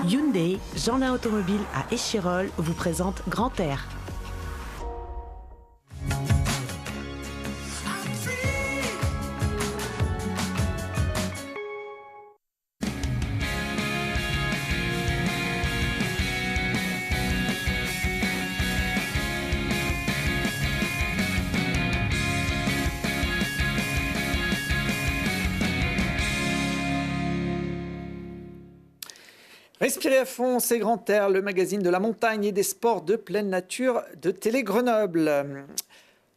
Hyundai, Jeanlin Automobile à Échirolles vous présente Grand Air. Respirez à fond, c'est Grand Air, le magazine de la montagne et des sports de pleine nature de Télé Grenoble.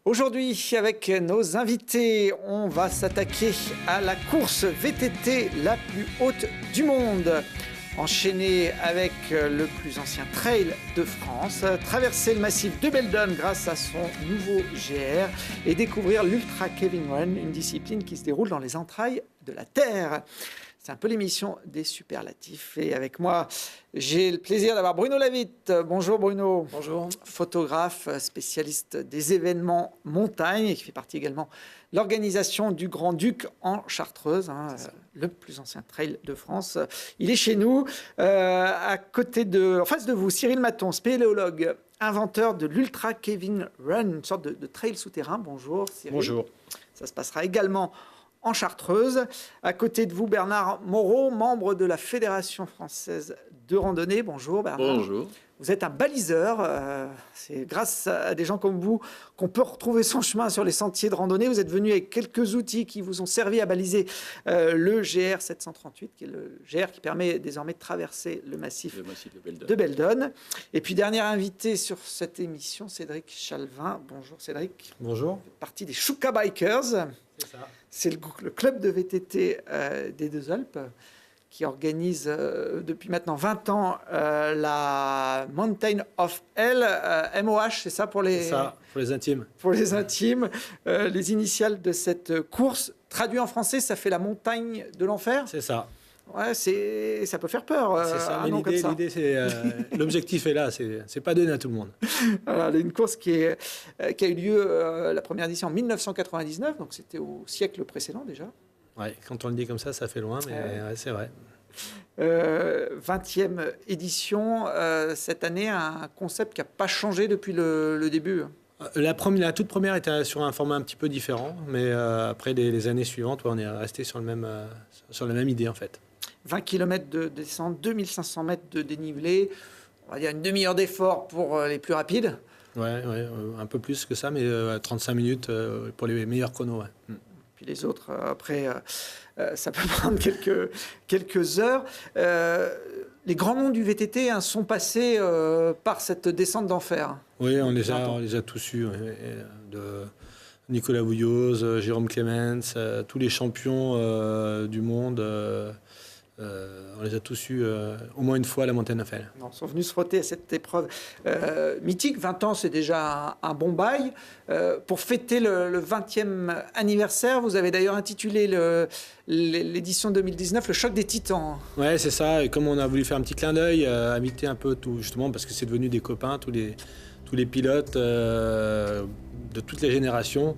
Aujourd'hui, avec nos invités, on va s'attaquer à la course VTT la plus haute du monde. Enchaîner avec le plus ancien trail de France, traverser le massif de Beldon grâce à son nouveau GR et découvrir l'Ultra Kevin Run, une discipline qui se déroule dans les entrailles de la Terre. C'est un peu l'émission des superlatifs. Et avec moi, j'ai le plaisir d'avoir Bruno Lavitte. Bonjour Bruno. Bonjour. Photographe, spécialiste des événements montagne et qui fait partie également de l'organisation du Grand Duc en Chartreuse, le plus ancien trail de France. Il est chez nous, en face de vous, Cyril Maton, spéléologue, inventeur de l'Ultra Kevin Run, une sorte de trail souterrain. Bonjour Cyril. Bonjour. Ça se passera également en Chartreuse. À côté de vous, Bernard Moreau, membre de la Fédération française de randonnée. Bonjour Bernard. Bonjour. Vous êtes un baliseur. C'est grâce à des gens comme vous qu'on peut retrouver son chemin sur les sentiers de randonnée. Vous êtes venu avec quelques outils qui vous ont servi à baliser le GR 738, qui est le GR qui permet désormais de traverser le massif de Beldon. Et puis, dernier invité sur cette émission, Cédric Chalvin. Bonjour Cédric. Bonjour. Vous faites partie des Chouka Bikers. C'est ça. C'est le club de VTT des Deux-Alpes qui organise depuis maintenant 20 ans la Mountain of Hell, MOH, c'est ça pour les... C'est ça, pour les intimes. Pour les intimes, les initiales de cette course. Traduit en français, ça fait la montagne de l'enfer. C'est ça. Ouais, ça peut faire peur. C'est ça, mais l'idée, c'est l'objectif est là, c'est pas donné à tout le monde. Voilà, une course qui a eu lieu, la première édition en 1999, donc c'était au siècle précédent déjà. Ouais, quand on le dit comme ça fait loin, mais ouais, c'est vrai. 20e édition, cette année, un concept qui n'a pas changé depuis le début. La toute première était sur un format un petit peu différent, mais après les années suivantes, on est resté sur la même idée en fait. 20 km de descente, 2500 mètres de dénivelé, on va dire une demi-heure d'effort pour les plus rapides. Ouais, un peu plus que ça, mais 35 minutes pour les meilleurs chronos. Ouais. Puis les autres, après, ça peut prendre quelques heures. Les grands noms du VTT sont passés par cette descente d'enfer. Oui, on les a tous eus. De Nicolas Bouilloz, Jérôme Clemens, tous les champions du monde. On les a tous eus au moins une fois à la Mountain of Hell. Ils sont venus se frotter à cette épreuve mythique. 20 ans, c'est déjà un bon bail. Pour fêter le 20e anniversaire, vous avez d'ailleurs intitulé l'édition 2019 « Le choc des titans ». Ouais, c'est ça. Et comme on a voulu faire un petit clin d'œil, inviter un peu tout, justement, parce que c'est devenu des copains, tous les pilotes de toutes les générations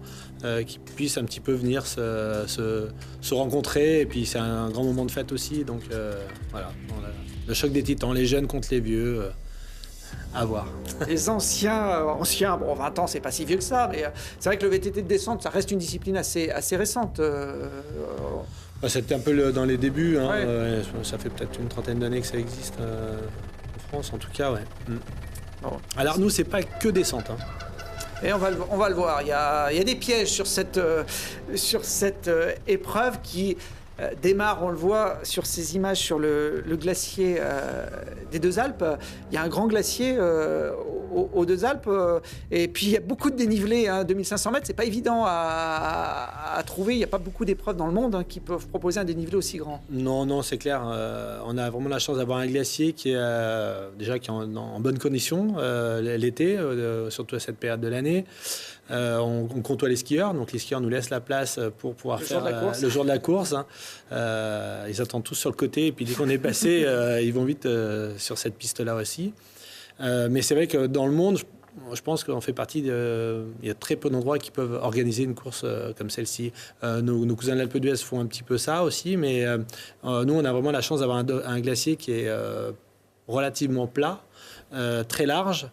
qui puissent un petit peu venir se rencontrer. Et puis c'est un grand moment de fête aussi. Donc voilà, le choc des titans, les jeunes contre les vieux, à voir. Les anciens, bon 20 ans c'est pas si vieux que ça, mais c'est vrai que le VTT de descente, ça reste une discipline assez récente. C'était un peu dans les débuts, hein. Ouais. Ça fait peut-être une trentaine d'années que ça existe en France, en tout cas, ouais. Bon. Alors nous, c'est pas que descente, hein. Et on va le voir. Il y a des pièges sur cette épreuve qui démarre, on le voit sur ces images sur le glacier des Deux-Alpes. Il y a un grand glacier aux Deux-Alpes. Et puis, il y a beaucoup de dénivelé. 2500 mètres, c'est pas évident à trouver. Il n'y a pas beaucoup d'épreuves dans le monde qui peuvent proposer un dénivelé aussi grand. Non, c'est clair. On a vraiment la chance d'avoir un glacier qui est en bonne condition l'été, surtout à cette période de l'année. On côtoie les skieurs, donc les skieurs nous laissent la place pour pouvoir faire le jour de la course. Ils attendent tous sur le côté, et puis dès qu'on est passé, ils vont vite sur cette piste-là aussi. Mais c'est vrai que dans le monde, je pense qu'on fait partie il y a très peu d'endroits qui peuvent organiser une course comme celle-ci. Nos cousins de l'Alpe d'Huez font un petit peu ça aussi, mais nous, on a vraiment la chance d'avoir un glacier qui est relativement plat, très large,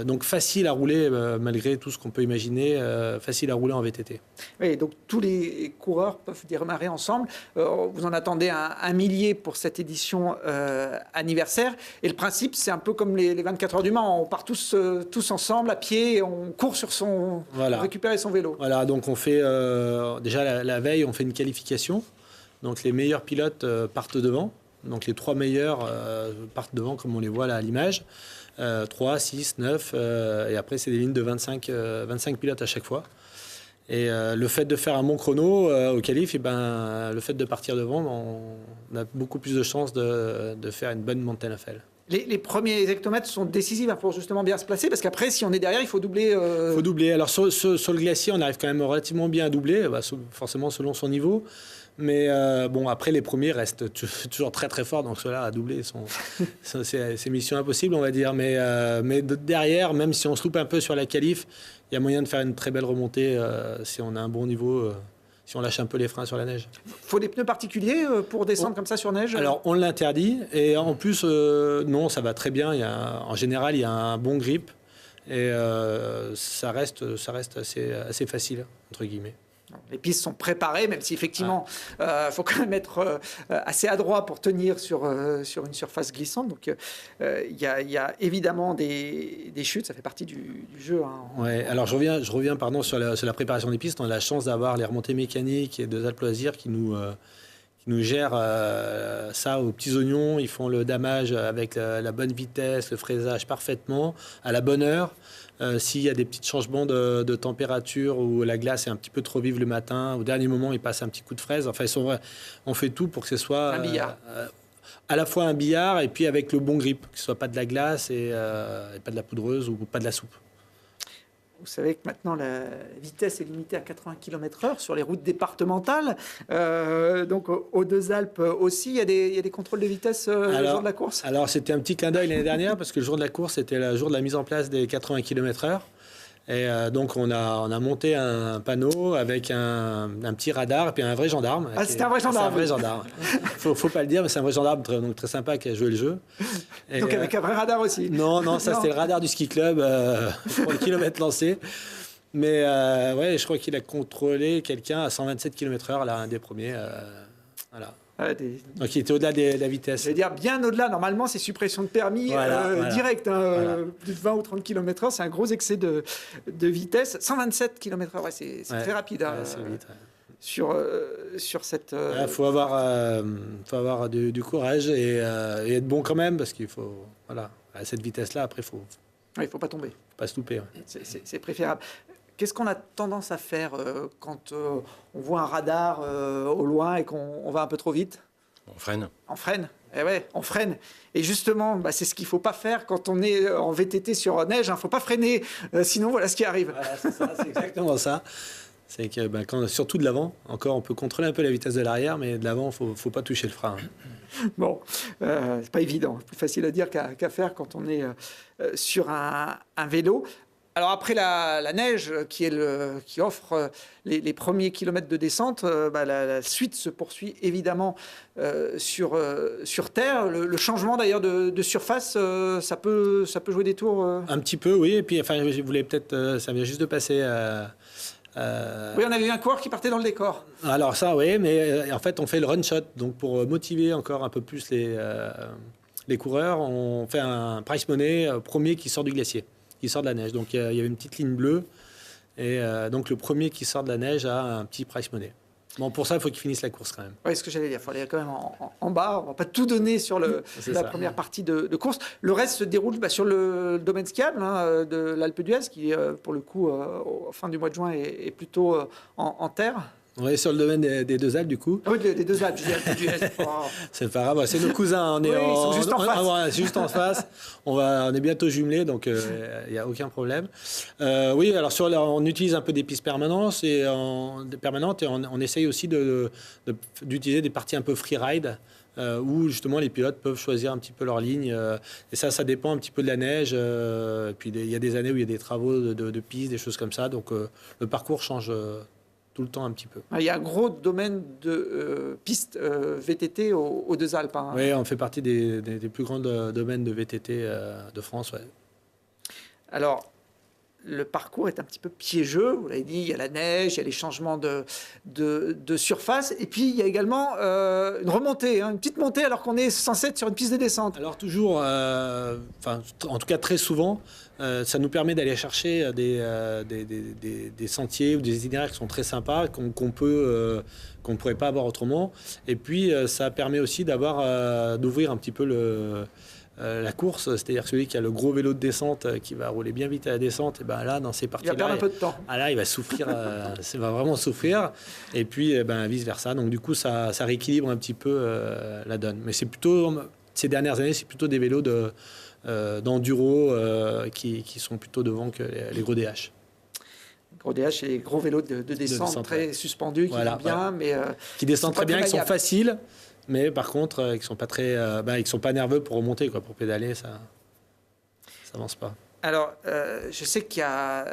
donc facile à rouler malgré tout ce qu'on peut imaginer, facile à rouler en VTT. Oui, donc tous les coureurs peuvent démarrer ensemble. Vous en attendez un millier pour cette édition anniversaire. Et le principe, c'est un peu comme les 24 heures du Mans. On part tous ensemble à pied et on court sur Voilà. récupérer son vélo. Voilà, donc on fait déjà la veille, on fait une qualification. Donc les meilleurs pilotes partent devant. Donc les 3 meilleurs partent devant, comme on les voit là à l'image. 3, 6, 9, et après c'est des lignes de 25 pilotes à chaque fois. Et le fait de faire un bon chrono au qualif, le fait de partir devant, on a beaucoup plus de chances de faire une bonne montée à FL. Les premiers hectomètres sont décisifs pour justement bien se placer, parce qu'après, si on est derrière, il faut doubler. Il faut doubler. Alors sur le glacier, on arrive quand même relativement bien à doubler, forcément selon son niveau. Mais après, les premiers restent toujours très très forts, donc ceux-là à doubler, c'est mission impossible, on va dire. Mais derrière, même si on se loupe un peu sur la qualif, il y a moyen de faire une très belle remontée si on a un bon niveau, si on lâche un peu les freins sur la neige. Il faut des pneus particuliers pour descendre comme ça sur neige? Alors, on l'interdit, et en plus, non, ça va très bien. En général, il y a un bon grip, et ça reste assez facile, entre guillemets. Les pistes sont préparées, même si effectivement, faut quand même être assez adroit pour tenir sur une surface glissante. Donc, il y a évidemment des chutes, ça fait partie du jeu. Hein. Ouais, alors je reviens sur la préparation des pistes. On a la chance d'avoir les remontées mécaniques et de Alpes Loisirs qui nous gèrent ça aux petits oignons. Ils font le damage avec la bonne vitesse, le fraisage parfaitement, à la bonne heure. S'il y a des petits changements de température ou la glace est un petit peu trop vive le matin, au dernier moment, ils passent un petit coup de fraise. Enfin, on fait tout pour que ce soit un billard. À la fois un billard et puis avec le bon grip, que ce soit pas de la glace et pas de la poudreuse ou pas de la soupe. Vous savez que maintenant, la vitesse est limitée à 80 km/h sur les routes départementales. Donc, aux Deux Alpes aussi, il y a des contrôles de vitesse le jour de la course? Alors, c'était un petit clin d'œil l'année dernière, parce que le jour de la course, c'était le jour de la mise en place des 80 km/h. Et donc, on a monté un panneau avec un petit radar et puis un vrai gendarme. Ah, c'était un vrai gendarme. C'est un vrai gendarme. Faut pas le dire, mais c'est un vrai gendarme très sympa qui a joué le jeu. Et donc, avec un vrai radar aussi? Non, ça c'était le radar du ski club pour le kilomètre lancé. Mais je crois qu'il a contrôlé quelqu'un à 127 km/h, là, un des premiers. Voilà. Donc il était au-delà de la vitesse. Je veux dire, bien au-delà. Normalement, c'est suppression de permis direct. Plus de 20 ou 30 km/h, c'est un gros excès de vitesse. 127 km/h, c'est très rapide. C'est vite. Sur cette... Il faut avoir du courage et être bon quand même, parce qu'il faut... Voilà, à cette vitesse-là, après, il ne faut pas tomber. Faut pas se louper. Ouais. C'est préférable. Qu'est-ce qu'on a tendance à faire quand on voit un radar au loin et qu'on va un peu trop vite? On freine. On freine. On freine. Et justement, c'est ce qu'il ne faut pas faire quand on est en VTT sur neige. Il ne faut pas freiner, sinon voilà ce qui arrive. Voilà, c'est exactement ça. C'est que surtout de l'avant, encore on peut contrôler un peu la vitesse de l'arrière, mais de l'avant, il ne faut pas toucher le frein. Bon, c'est pas évident. Plus facile à dire qu'à faire quand on est sur un vélo. Alors après la neige qui offre les premiers kilomètres de descente, la suite se poursuit évidemment sur terre. Le changement d'ailleurs de surface, ça peut jouer des tours. Un petit peu, oui. Et puis, je voulais peut-être, ça vient juste de passer. Oui, on avait vu un coureur qui partait dans le décor. Alors ça, oui, mais en fait, on fait le run shot. Donc pour motiver encore un peu plus les coureurs, on fait un prize money premier qui sort du glacier, qui sort de la neige. Donc il y avait une petite ligne bleue. Et donc le premier qui sort de la neige a un petit prize money. Bon, pour ça, il faut qu'il finisse la course quand même. Oui, ce que j'allais dire. Il faut aller quand même en bas. On ne va pas tout donner sur la première partie de course. Le reste se déroule sur le domaine skiable de l'Alpe d'Huez, qui, pour le coup, fin du mois de juin, est plutôt en terre. On est sur le domaine des Deux Alpes, du coup. Oui, des Deux Alpes, je dis Alpe d'Huez. C'est pas grave, c'est nos cousins. Ils sont juste en face. Juste en face. On est bientôt jumelés, donc il n'y a aucun problème. Oui, alors on utilise un peu des pistes permanentes et on essaye aussi d'utiliser des parties un peu freeride, où justement les pilotes peuvent choisir un petit peu leur ligne. Et ça dépend un petit peu de la neige. Et puis il y a des années où il y a des travaux de pistes, des choses comme ça. Donc le parcours change tout le temps un petit peu. Il y a un gros domaine de pistes VTT aux Deux Alpes. Hein. Oui, on fait partie des plus grands domaines de VTT de France. Ouais. Alors, le parcours est un petit peu piégeux. Vous l'avez dit, il y a la neige, il y a les changements de surface. Et puis, il y a également une remontée, une petite montée alors qu'on est censé être sur une piste de descente. Alors toujours, en tout cas très souvent, ça nous permet d'aller chercher des sentiers ou des itinéraires qui sont très sympas, qu'on ne pourrait pas avoir autrement. Et puis, ça permet aussi d'ouvrir un petit peu la course, c'est-à-dire celui qui a le gros vélo de descente qui va rouler bien vite à la descente, et ben là, dans ces parties-là, il va perdre un peu de temps. Là, il va souffrir, il va vraiment souffrir, et puis vice-versa. Donc du coup, ça rééquilibre un petit peu la donne. Mais c'est plutôt, ces dernières années, c'est plutôt des vélos d'enduro qui sont plutôt devant que les gros DH. Gros DH et les gros vélos de descente très suspendus, qui vont bien, mais qui descendent très bien, qui sont faciles. Mais par contre, ils sont pas ils sont pas nerveux pour remonter, quoi, pour pédaler, ça avance pas. Alors, je sais qu'il y a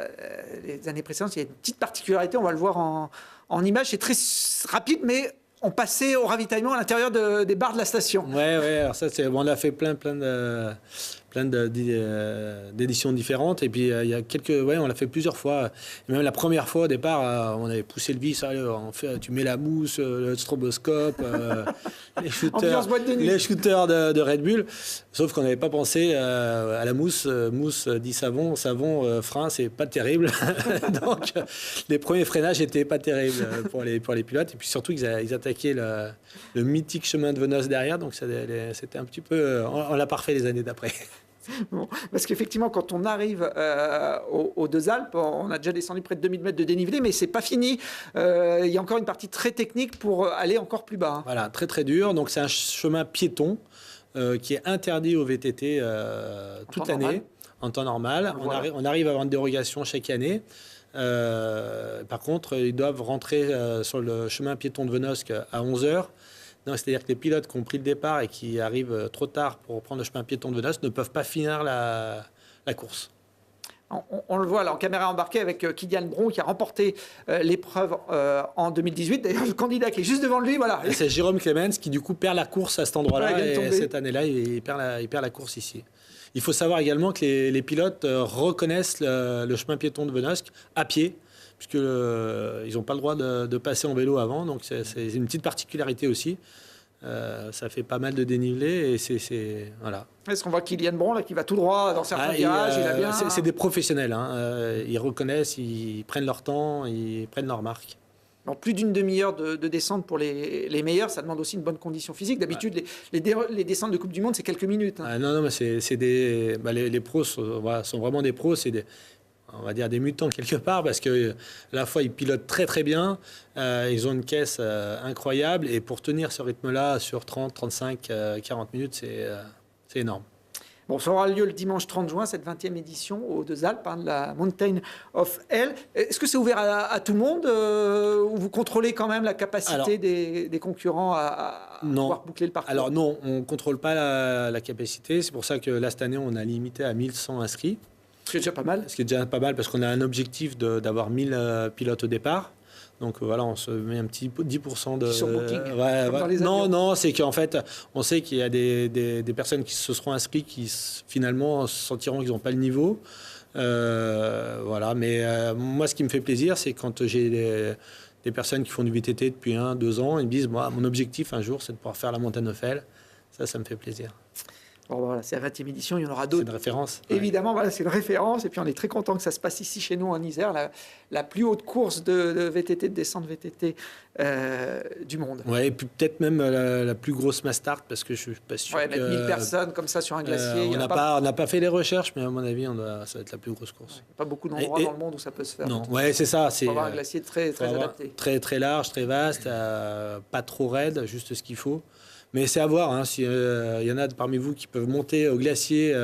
les années précédentes, il y a une petite particularité. On va le voir en image. C'est très rapide, mais on passait au ravitaillement à l'intérieur des bars de la station. Ouais. Alors ça, on a fait plein d'éditions différentes, et puis il y a on l'a fait plusieurs fois. Et même la première fois au départ, on avait poussé le vice, tu mets la mousse, le stroboscope, les shooters de Red Bull, sauf qu'on n'avait pas pensé à la mousse dit savon, frein, c'est pas terrible. Donc les premiers freinages étaient pas terribles pour les pilotes, et puis surtout ils attaquaient le mythique chemin de Venos derrière, donc c'était un petit peu, on l'a parfait les années d'après. Bon, parce qu'effectivement, quand on arrive aux Deux Alpes, on a déjà descendu près de 2000 mètres de dénivelé, mais c'est pas fini. Il y a encore une partie très technique pour aller encore plus bas. Voilà, très très dur. Donc c'est un chemin piéton qui est interdit au VTT toute l'année, en temps normal. Voilà. On arrive à avoir une dérogation chaque année. Par contre, ils doivent rentrer sur le chemin piéton de Venosque à 11h. C'est-à-dire que les pilotes qui ont pris le départ et qui arrivent trop tard pour prendre le chemin piéton de Venosque ne peuvent pas finir la course. On le voit là en caméra embarquée avec Kylian Bron qui a remporté l'épreuve en 2018. D'ailleurs, le candidat qui est juste devant lui, voilà. C'est Jérôme Clemens qui du coup perd la course à cet endroit-là, et cette année-là, il perd la course ici. Il faut savoir également que les pilotes reconnaissent le chemin piéton de Venosque à pied, puisque ils n'ont pas le droit de passer en vélo avant, donc c'est une petite particularité aussi. Ça fait pas mal de dénivelé, et voilà. Est-ce qu'on voit Kylian Bron là, qui va tout droit dans certains virages, il a bien... C'est des professionnels, ils reconnaissent, ils prennent leur temps, ils prennent leur marque. En plus d'une demi-heure de descente pour les meilleurs, ça demande aussi une bonne condition physique. D'habitude, les descentes de Coupe du Monde, c'est quelques minutes. Non, mais c'est les pros sont vraiment des pros, on va dire des mutants quelque part, parce que à la fois ils pilotent très très bien, ils ont une caisse incroyable, et pour tenir ce rythme-là sur 30, 35, 40 minutes, c'est énorme. Bon, ça aura lieu le dimanche 30 juin, cette 20e édition aux Deux Alpes, de la Mountain of Hell. Est-ce que c'est ouvert à tout le monde ou vous contrôlez quand même la capacité des concurrents à pouvoir boucler le parcours? Alors non, on ne contrôle pas la capacité. C'est pour ça que là, cette année, on a limité à 1100 inscrits. Ce qui est déjà pas mal. Ce qui est déjà pas mal, parce qu'on a un objectif d'avoir 1000 pilotes au départ. Donc voilà, on se met un petit 10% de... Sur Booking, dans les avions. Non, c'est qu'en fait, on sait qu'il y a des personnes qui se seront inscrites qui finalement sentiront qu'ils n'ont pas le niveau. Voilà, mais moi, ce qui me fait plaisir, c'est quand j'ai des personnes qui font du VTT depuis 1-2 ans, ils me disent, moi, mon objectif un jour, c'est de pouvoir faire la Montagne of Hell. Ça me fait plaisir. Bon, voilà, c'est la 20e édition, il y en aura d'autres. C'est une référence. Évidemment, voilà, c'est une référence. Et puis, on est très content que ça se passe ici, chez nous, en Isère, la plus haute course de VTT, de descente VTT du monde. Ouais, et puis peut-être même la plus grosse Mastart, parce que je ne suis pas sûr. Ouais, mettre 1000 personnes comme ça sur un glacier. On n'a pas fait les recherches, mais à mon avis, ça va être la plus grosse course. Il n'y a pas beaucoup d'endroits dans le monde où ça peut se faire. Non, ouais, c'est ça. Il faut avoir un glacier très adapté. Très, très large, très vaste, pas trop raide, juste ce qu'il faut. Mais c'est à voir, s'il y en a parmi vous qui peuvent monter au glacier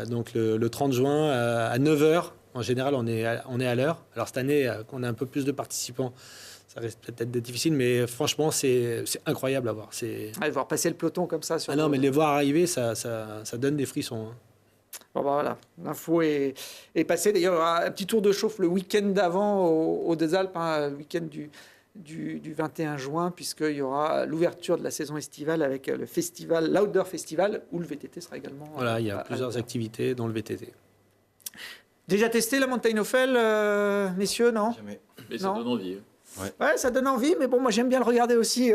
donc le 30 juin à 9h. En général, on est à l'heure. Alors cette année, qu'on a un peu plus de participants, ça risque peut-être d'être difficile, mais franchement, c'est incroyable à voir. Voir passer le peloton comme ça. Non, mais les voir arriver, ça donne des frissons. Bon, bah, voilà, l'info est passée. D'ailleurs, il y aura un petit tour de chauffe le week-end d'avant aux Deux Alpes, hein, le week-end du 21 juin, puisqu'il y aura l'ouverture de la saison estivale avec le festival, l'Outdoor Festival, où le VTT sera également. Voilà, il y a plusieurs activités dans le VTT. Déjà testé la montagne Eiffel, messieurs, non? Jamais. Mais ça Non. donne envie. Ouais, ça donne envie, mais bon, moi j'aime bien le regarder aussi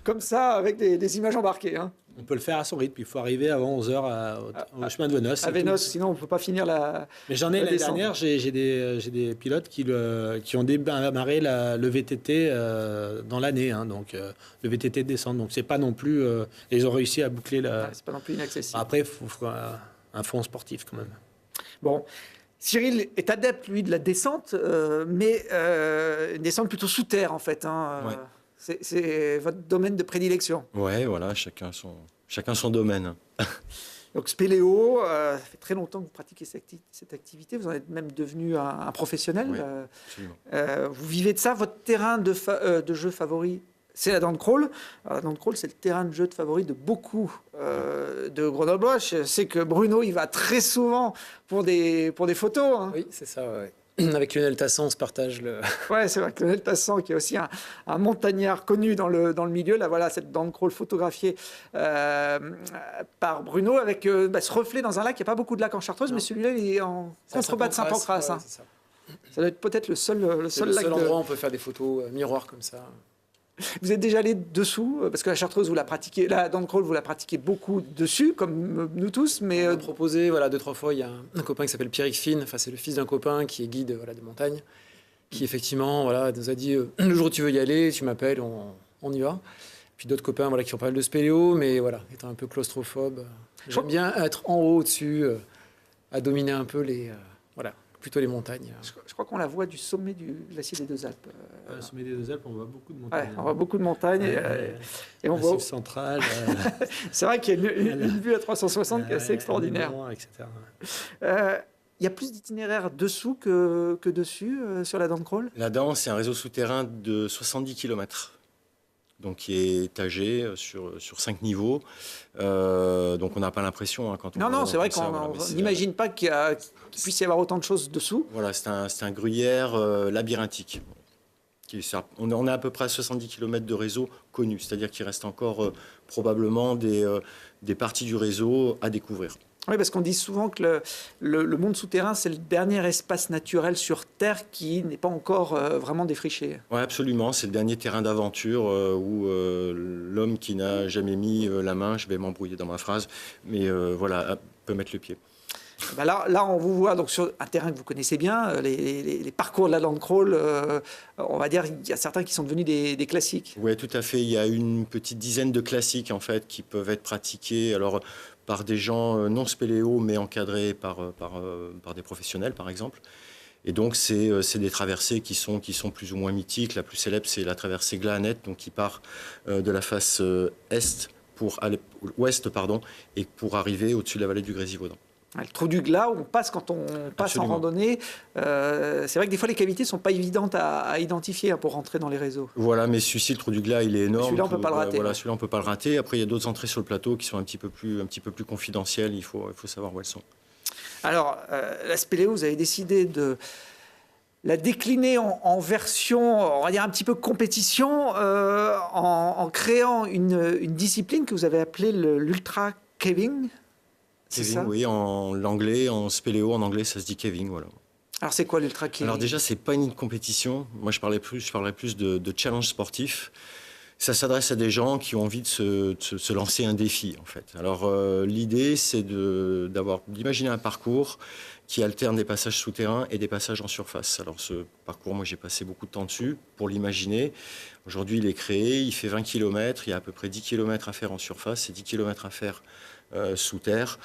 comme ça, avec des images embarquées. Hein. On peut le faire à son rythme. Il faut arriver avant 11h au chemin de Venos. À Vénos, sinon on ne peut pas finir la. Mais j'en ai la l'année descente. dernière, j'ai des pilotes qui ont démarré le VTT dans l'année, hein, donc le VTT de descente. Donc c'est pas non plus. Ils ont réussi à boucler la. Ouais, c'est pas non plus inaccessible. Après, il faut un fond sportif quand même. Bon, Cyril est adepte, lui, de la descente, mais une descente plutôt sous terre, en fait. Hein. Ouais. C'est votre domaine de prédilection. Ouais, voilà, chacun son domaine. Donc, spéléo, ça fait très longtemps que vous pratiquez cette activité. Vous en êtes même devenu un professionnel. Oui. Absolument. Vous vivez de ça. Votre terrain de jeu favori, c'est la dent crawl. Alors, la dent crawl, c'est le terrain de jeu de favori de beaucoup de Grenoblois. Je sais que Bruno, il va très souvent pour des photos. Hein. Oui, c'est ça. Ouais. Avec Lionel Tasson, on se partage le. Ouais, c'est vrai que Lionel Tassan, qui est aussi un montagnard connu dans le milieu, là, voilà, cette dent crawl photographiée par Bruno, avec ce reflet dans un lac. Il n'y a pas beaucoup de lacs en Chartreuse, mais celui-là, il est en contrebas de Saint-Pancras. Hein. C'est ça. Ça doit être peut-être le seul C'est le lac. seul endroit où on peut faire des photos miroirs comme ça. Vous êtes déjà allé dessous, parce que la Chartreuse, vous la pratiquez, la dent crawl, vous la pratiquez beaucoup dessus, comme nous tous, mais On a proposé, voilà, 2-3 fois, il y a un copain qui s'appelle Pierrick Finn, enfin, c'est le fils d'un copain qui est guide voilà, de montagne, qui effectivement voilà, nous a dit le jour où tu veux y aller, tu m'appelles, on y va. Puis d'autres copains voilà, qui font pas mal de spéléo, mais voilà, étant un peu claustrophobe, j'aime bien être en haut au-dessus, à dominer un peu plutôt les montagnes. je crois qu'on la voit du sommet du glacier des Deux Alpes. Au sommet des Deux Alpes, on voit beaucoup de Ouais, montagnes. on voit beaucoup de montagnes et on voit. Massif central, C'est vrai qu'il y a une vue à 360 qui est assez extraordinaire. etc. Il y a plus d'itinéraires dessous que dessus sur la dent crawl. La dent, c'est un réseau souterrain de 70 km. Donc, qui est étagé sur 5 niveaux. Donc, on n'a pas l'impression quand on. Non, c'est vrai comme ça, qu'on voilà, mais c'est- n'imagine pas qu'il puisse y avoir autant de choses dessous. Voilà, c'est un gruyère labyrinthique. On est à peu près à 70 km de réseau connu, c'est-à-dire qu'il reste encore probablement des parties du réseau à découvrir. Oui, parce qu'on dit souvent que le monde souterrain, c'est le dernier espace naturel sur Terre qui n'est pas encore vraiment défriché. Oui, absolument. C'est le dernier terrain d'aventure où l'homme qui n'a jamais mis la main, je vais m'embrouiller dans ma phrase, mais voilà, peut mettre le pied. Ben là, on vous voit donc sur un terrain que vous connaissez bien, les parcours de la dent crawl. On va dire, il y a certains qui sont devenus des classiques. Oui, tout à fait. Il y a une petite dizaine de classiques en fait qui peuvent être pratiqués. Alors par des gens non spéléo, mais encadrés par des professionnels, par exemple. Et donc, c'est des traversées qui sont plus ou moins mythiques. La plus célèbre, c'est la traversée Glahanette, donc qui part de la face ouest, et pour arriver au-dessus de la vallée du Grésivaudan. Le trou du Glas, où on passe quand on passe Absolument. en randonnée. C'est vrai que des fois, les cavités ne sont pas évidentes à identifier pour rentrer dans les réseaux. Voilà, mais celui-ci, le trou du Glas, il est énorme. Celui-là, on peut pas le rater. Voilà, celui-là, on peut pas le rater. Après, il y a d'autres entrées sur le plateau qui sont un petit peu plus confidentielles. Il faut savoir où elles sont. Alors, la spéléo, vous avez décidé de la décliner en version, on va dire, un petit peu compétition, en créant une discipline que vous avez appelée l'ultra caving. C'est Caving, ça? oui, en spéléo, en anglais, ça se dit caving, voilà. Alors, c'est quoi l'ultra caving? Alors déjà, c'est pas une compétition. Moi, je parlerais plus de challenge sportif. Ça s'adresse à des gens qui ont envie de se lancer un défi, en fait. Alors, l'idée, c'est d'imaginer un parcours qui alterne des passages souterrains et des passages en surface. Alors, ce parcours, moi, j'ai passé beaucoup de temps dessus pour l'imaginer. Aujourd'hui, il est créé, il fait 20 km. Il y a à peu près 10 km à faire en surface et 10 km à faire sous terre.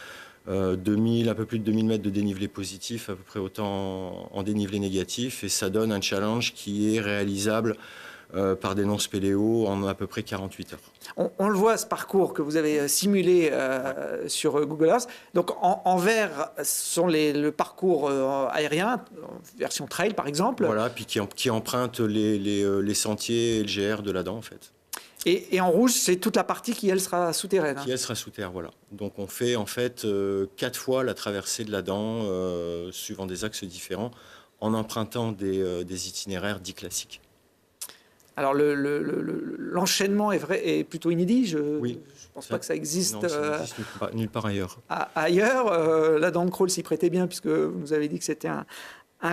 Un peu plus de 2000 mètres de dénivelé positif, à peu près autant en dénivelé négatif. Et ça donne un challenge qui est réalisable par des non-spéléos en à peu près 48 heures. On le voit, ce parcours que vous avez simulé sur Google Earth. Donc, en vert sont le parcours aérien, version trail par exemple. Voilà, puis qui emprunte les sentiers LGR de la dent, en fait. Et en rouge, c'est toute la partie qui, elle, sera souterraine. Qui, elle, sera sous terre, voilà. Donc on fait en fait 4 fois la traversée de la dent, suivant des axes différents, en empruntant des itinéraires dits classiques. Alors l'enchaînement est plutôt inédit. Je ne pense pas que ça existe, non, ça n'existe nulle part ailleurs. Ailleurs. La dent de crawl s'y prêtait bien puisque vous nous avez dit que c'était un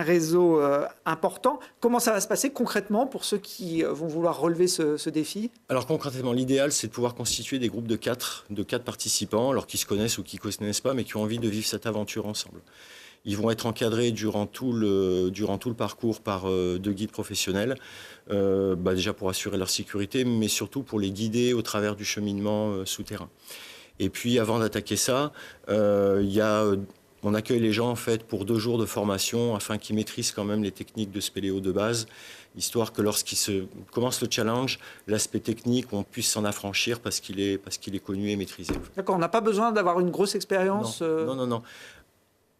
réseau important. Comment ça va se passer concrètement pour ceux qui vont vouloir relever ce défi? Alors concrètement, l'idéal, c'est de pouvoir constituer des groupes de 4 participants, alors qui se connaissent ou qui ne se connaissent pas, mais qui ont envie de vivre cette aventure ensemble. Ils vont être encadrés durant tout le parcours par 2 guides professionnels, déjà pour assurer leur sécurité, mais surtout pour les guider au travers du cheminement souterrain. Et puis avant d'attaquer ça, on accueille les gens en fait pour 2 jours de formation afin qu'ils maîtrisent quand même les techniques de spéléo de base, histoire que lorsqu'ils commencent le challenge, l'aspect technique, on puisse s'en affranchir parce qu'il est connu et maîtrisé. En fait. D'accord, on n'a pas besoin d'avoir une grosse expérience. Non.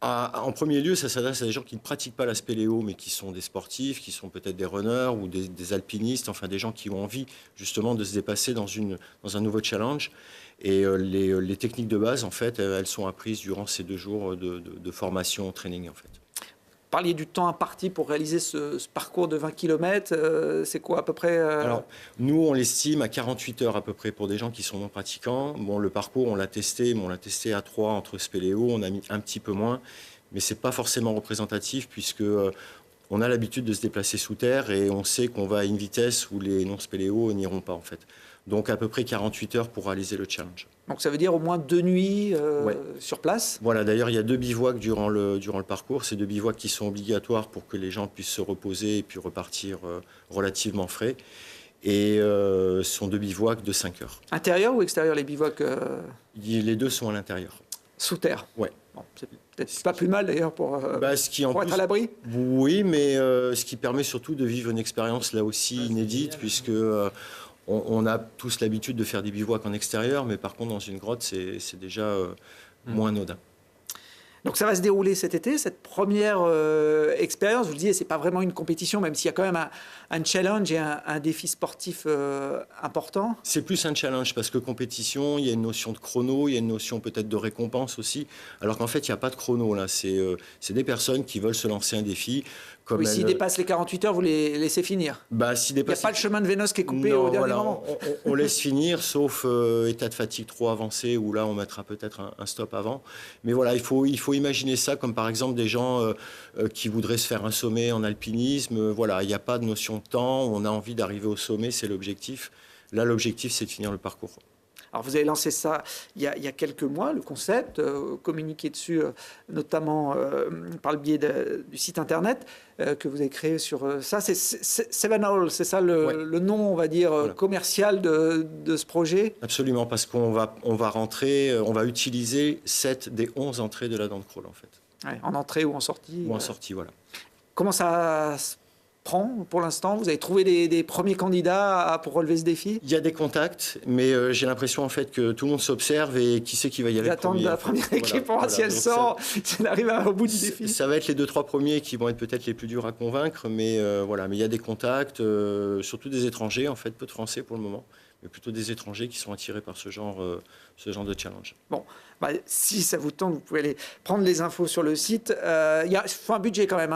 En premier lieu, ça s'adresse à des gens qui ne pratiquent pas la spéléo, mais qui sont des sportifs, qui sont peut-être des runners ou des alpinistes, enfin des gens qui ont envie justement de se dépasser dans un nouveau challenge. Et les techniques de base, en fait, elles sont apprises durant ces 2 jours de formation, training, en fait. Vous parliez du temps imparti pour réaliser ce parcours de 20 km. C'est quoi à peu près Alors, nous, on l'estime à 48 heures à peu près pour des gens qui sont non pratiquants. Bon, le parcours, on l'a testé, mais on l'a testé à 3 entre spéléo. On a mis un petit peu moins, mais c'est pas forcément représentatif puisque on a l'habitude de se déplacer sous terre et on sait qu'on va à une vitesse où les non spéléo n'iront pas en fait. Donc à peu près 48 heures pour réaliser le challenge. Donc ça veut dire au moins 2 nuits sur place. Voilà, d'ailleurs il y a 2 bivouacs durant le parcours. C'est 2 bivouacs qui sont obligatoires pour que les gens puissent se reposer et puis repartir relativement frais. Et ce sont 2 bivouacs de 5 heures. Intérieur ou extérieur les bivouacs Les 2 sont à l'intérieur. Sous terre. Ouais. Bon, c'est peut-être pas plus mal d'ailleurs pour être à l'abri. Oui, mais ce qui permet surtout de vivre une expérience là aussi inédite puisque... on a tous l'habitude de faire des bivouacs en extérieur, mais par contre, dans une grotte, c'est déjà moins anodin. Donc ça va se dérouler cet été, cette première expérience. Vous le disiez, c'est pas vraiment une compétition, même s'il y a quand même un challenge et un défi sportif important. C'est plus un challenge parce que compétition, il y a une notion de chrono, il y a une notion peut-être de récompense aussi, alors qu'en fait, il n'y a pas de chrono là. C'est des personnes qui veulent se lancer un défi. Oui, s'ils dépassent les 48 heures, vous les laissez finir. Il n'y a pas le chemin de Vénos qui est coupé au dernier moment. On laisse finir, sauf état de fatigue trop avancé, où là, on mettra peut-être un stop avant. Mais voilà, il faut imaginer ça comme par exemple des gens qui voudraient se faire un sommet en alpinisme. Voilà, il n'y a pas de notion de temps, on a envie d'arriver au sommet, c'est l'objectif. Là, l'objectif, c'est de finir le parcours. Alors vous avez lancé ça il y a quelques mois, le concept, communiqué dessus notamment par le biais du site internet que vous avez créé sur ça. C'est Seven Hole, c'est ça le nom, on va dire, commercial de ce projet? Absolument, parce qu'on va rentrer, on va utiliser 7 des 11 entrées de la dent de crawl en fait. Ouais, en entrée ou en sortie? Ou en sortie, voilà. Comment ça se prend pour l'instant? Vous avez trouvé des premiers candidats pour relever ce défi? Il y a des contacts, mais j'ai l'impression en fait que tout le monde s'observe et qui sait qui va y aller. Ils attendent la première équipe pour voir si elle sort, si elle arrive au bout du défi. Ça va être les 2-3 premiers qui vont être peut-être les plus durs à convaincre, mais voilà. Mais il y a des contacts, surtout des étrangers en fait, peu de Français pour le moment, mais plutôt des étrangers qui sont attirés par ce genre de challenge. Bon, si ça vous tente, vous pouvez aller prendre les infos sur le site. Il faut un budget quand même.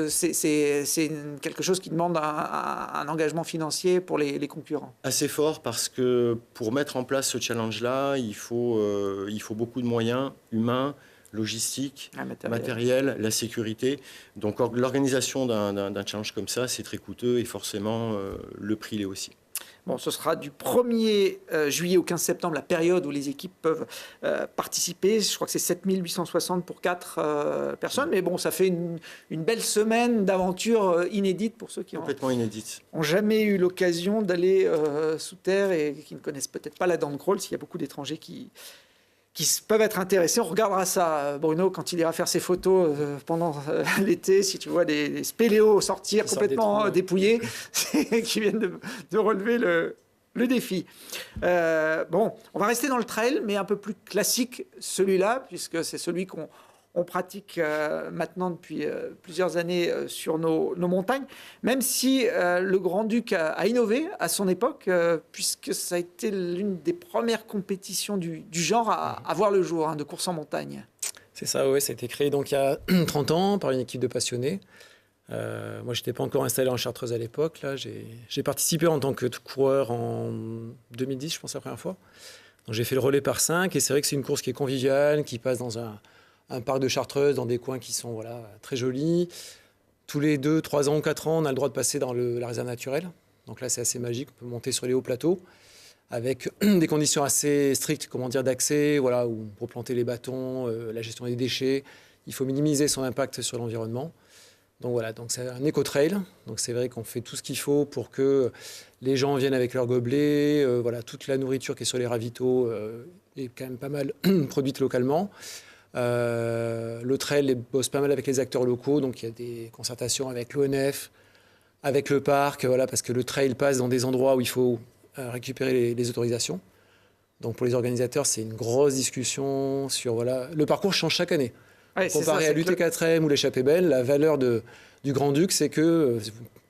C'est quelque chose qui demande un engagement financier pour les concurrents. Assez fort parce que pour mettre en place ce challenge-là, il faut beaucoup de moyens humains, logistiques, matériel, la sécurité. Donc l'organisation d'un challenge comme ça, c'est très coûteux et forcément le prix l'est aussi. Bon, ce sera du 1er juillet au 15 septembre, la période où les équipes peuvent participer. Je crois que c'est 7860 pour 4 personnes. Mais bon, ça fait une belle semaine d'aventure inédite pour ceux qui n'ont jamais eu l'occasion d'aller sous terre et qui ne connaissent peut-être pas la dent de crawl, s'il y a beaucoup d'étrangers qui peuvent être intéressés. On regardera ça, Bruno, quand il ira faire ses photos pendant l'été. Si tu vois des spéléos sortir complètement dépouillés, qui viennent de relever le défi. On va rester dans le trail, mais un peu plus classique, celui-là, puisque c'est celui qu'on on pratique maintenant depuis plusieurs années sur nos montagnes, même si le Grand-Duc a innové à son époque, puisque ça a été l'une des premières compétitions du genre à voir le jour, de course en montagne. C'est ça, oui, ça a été créé donc il y a 30 ans par une équipe de passionnés. Moi, je n'étais pas encore installé en Chartreuse à l'époque. Là, j'ai participé en tant que coureur en 2010, je pense, la première fois. Donc, j'ai fait le relais par 5 et c'est vrai que c'est une course qui est conviviale, qui passe dans un parc de Chartreuse, dans des coins qui sont très jolis. Tous les 2, 3 ans, 4 ans, on a le droit de passer dans la réserve naturelle. Donc là, c'est assez magique. On peut monter sur les hauts plateaux avec des conditions assez strictes, d'accès, où pour planter les bâtons, la gestion des déchets. Il faut minimiser son impact sur l'environnement. Donc donc c'est un éco-trail. Donc c'est vrai qu'on fait tout ce qu'il faut pour que les gens viennent avec leurs gobelets. Toute la nourriture qui est sur les ravitaux est quand même pas mal produite localement. Le trail bosse pas mal avec les acteurs locaux. Donc il y a des concertations avec l'ONF, avec le parc, parce que le trail passe dans des endroits où il faut récupérer les autorisations. Donc pour les organisateurs, c'est une grosse discussion sur... Le parcours change chaque année. Ouais, comparé à l'UT4M ou l'échappée belle, la valeur du Grand-Duc, c'est que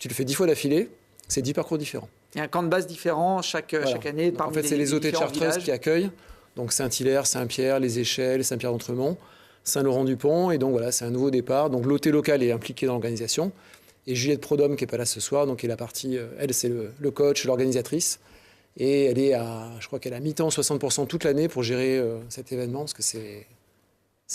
tu le fais 10 fois d'affilée, c'est 10 parcours différents. Il y a un camp de base différent chaque année. Donc, en fait, c'est les OT de Chartreuse qui accueillent. Donc Saint-Hilaire, Saint-Pierre, Les Échelles, Saint-Pierre-d'Entremont, Saint-Laurent-du-Pont. Et donc c'est un nouveau départ. Donc l'OT local est impliqué dans l'organisation. Et Juliette Prodhomme, qui n'est pas là ce soir, donc est la partie, elle, c'est le coach, l'organisatrice. Et elle est je crois qu'elle a mi-temps 60% toute l'année pour gérer cet événement, parce que c'est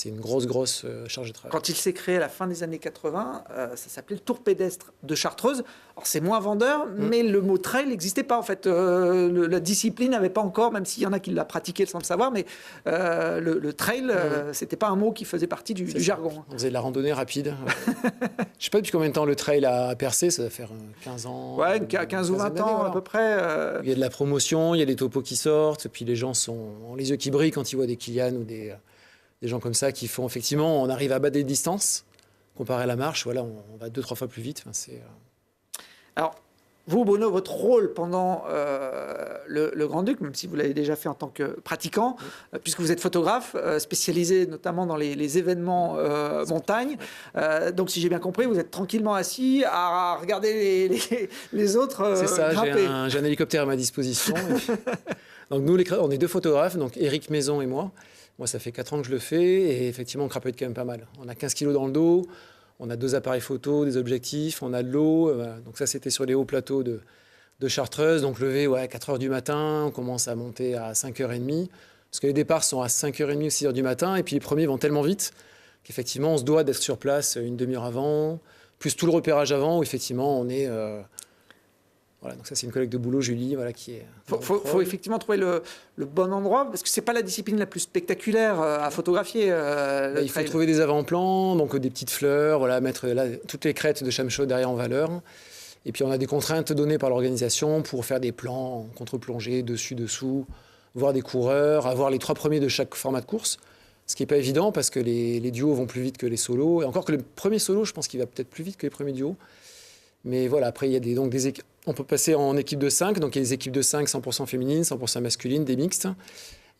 une grosse charge de travail. Quand il s'est créé à la fin des années 80, ça s'appelait le Tour pédestre de Chartreuse. Alors c'est moins vendeur, mais le mot trail n'existait pas en fait. La discipline n'avait pas encore, même s'il y en a qui l'a pratiqué sans le savoir, mais le trail, c'était pas un mot qui faisait partie du jargon. On faisait de la randonnée rapide. Je sais pas depuis combien de temps le trail a percé, ça va faire 15 ans. Ouais, 15 ou 20 ans à peu près. Il y a de la promotion, il y a des topos qui sortent, puis les gens ont les yeux qui brillent quand ils voient des Kilian ou des gens comme ça qui font effectivement, on arrive à battre des distances comparé à la marche, on va 2-3 fois plus vite. Alors, vous, Bruno, votre rôle pendant le Grand-Duc, même si vous l'avez déjà fait en tant que pratiquant, puisque vous êtes photographe, spécialisé notamment dans les événements montagne. Donc, si j'ai bien compris, vous êtes tranquillement assis à regarder les autres C'est ça, grimper. J'ai un hélicoptère à ma disposition. Donc, nous, on est 2 photographes, donc Éric Maison et moi. Moi, ça fait 4 ans que je le fais et effectivement, on crapaille quand même pas mal. On a 15 kilos dans le dos, on a 2 appareils photo, des objectifs, on a de l'eau. Donc ça, c'était sur les hauts plateaux de Chartreuse. Donc levé à 4 h du matin, on commence à monter à 5 h 30. Parce que les départs sont à 5 h 30 ou 6 h du matin. Et puis les premiers vont tellement vite qu'effectivement, on se doit d'être sur place une demi-heure avant, plus tout le repérage avant où effectivement, on est... donc ça, c'est une collègue de boulot, Julie, qui est... Faut effectivement trouver le bon endroit, parce que c'est pas la discipline la plus spectaculaire à photographier. Il faut trouver des avant-plans, donc des petites fleurs, mettre toutes les crêtes de Chamchaud derrière en valeur. Et puis on a des contraintes données par l'organisation pour faire des plans en contre-plongée, dessus, dessous, voir des coureurs, avoir les 3 premiers de chaque format de course. Ce qui n'est pas évident, parce que les duos vont plus vite que les solos. Et encore que le premier solo, je pense qu'il va peut-être plus vite que les premiers duos. Mais après, il y a des équipes. On peut passer en équipe de 5, donc il y a des équipes de 5 100% féminines, 100% masculines, des mixtes.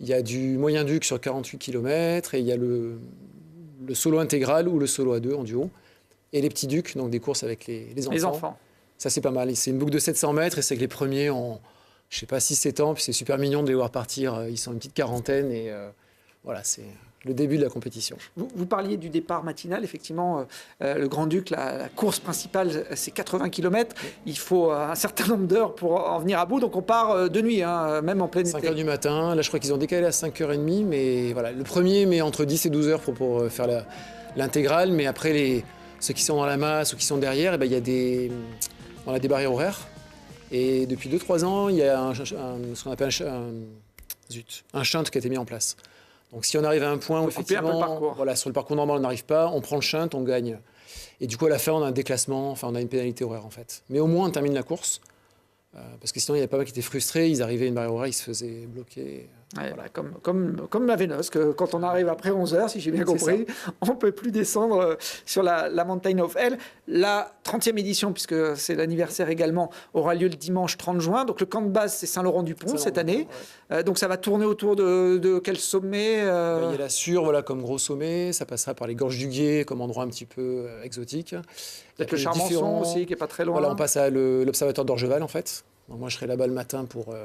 Il y a du moyen duc sur 48 km et il y a le solo intégral ou le solo à 2 en duo. Et les petits ducs, donc des courses avec les enfants. Les enfants. Ça, c'est pas mal. C'est une boucle de 700 mètres et c'est que les premiers ont, 6-7 ans, puis c'est super mignon de les voir partir. Ils sont une petite quarantaine et c'est le début de la compétition. Vous parliez du départ matinal. Effectivement, le Grand-Duc, la course principale, c'est 80 km. Il faut un certain nombre d'heures pour en venir à bout. Donc on part de nuit, même en plein été. 5 h du matin. Là, je crois qu'ils ont décalé à 5 h 30. Mais le premier met entre 10 et 12 heures pour faire l'intégrale. Mais après, ceux qui sont dans la masse ou qui sont derrière, il y a des barrières horaires. Et depuis 2-3 ans, il y a ce qu'on appelle un shunt qui a été mis en place. Donc si on arrive à un point où effectivement, sur le parcours normal on n'arrive pas, on prend le shunt, on gagne. Et du coup à la fin on a un déclassement, on a une pénalité horaire en fait. Mais au moins on termine la course, parce que sinon il y avait pas mal qui étaient frustrés, ils arrivaient à une barrière horaire, ils se faisaient bloquer. Ouais, bah, comme la Vénos, que quand on arrive après 11h, si j'ai bien compris, on ne peut plus descendre sur la Mountain of Hell. La 30e édition, puisque c'est l'anniversaire également, aura lieu le dimanche 30 juin. Donc le camp de base, c'est Saint-Laurent-du-Pont cette année. Ouais. Donc ça va tourner autour de quel sommet Il y a la Sûre, voilà, comme gros sommet. Ça passera par les Gorges du Guet, comme endroit un petit peu exotique. Peut-être le Charmençon aussi, qui n'est pas très loin. Voilà, on passe à l'Observatoire d'Orgeval, en fait. Donc moi, je serai là-bas le matin pour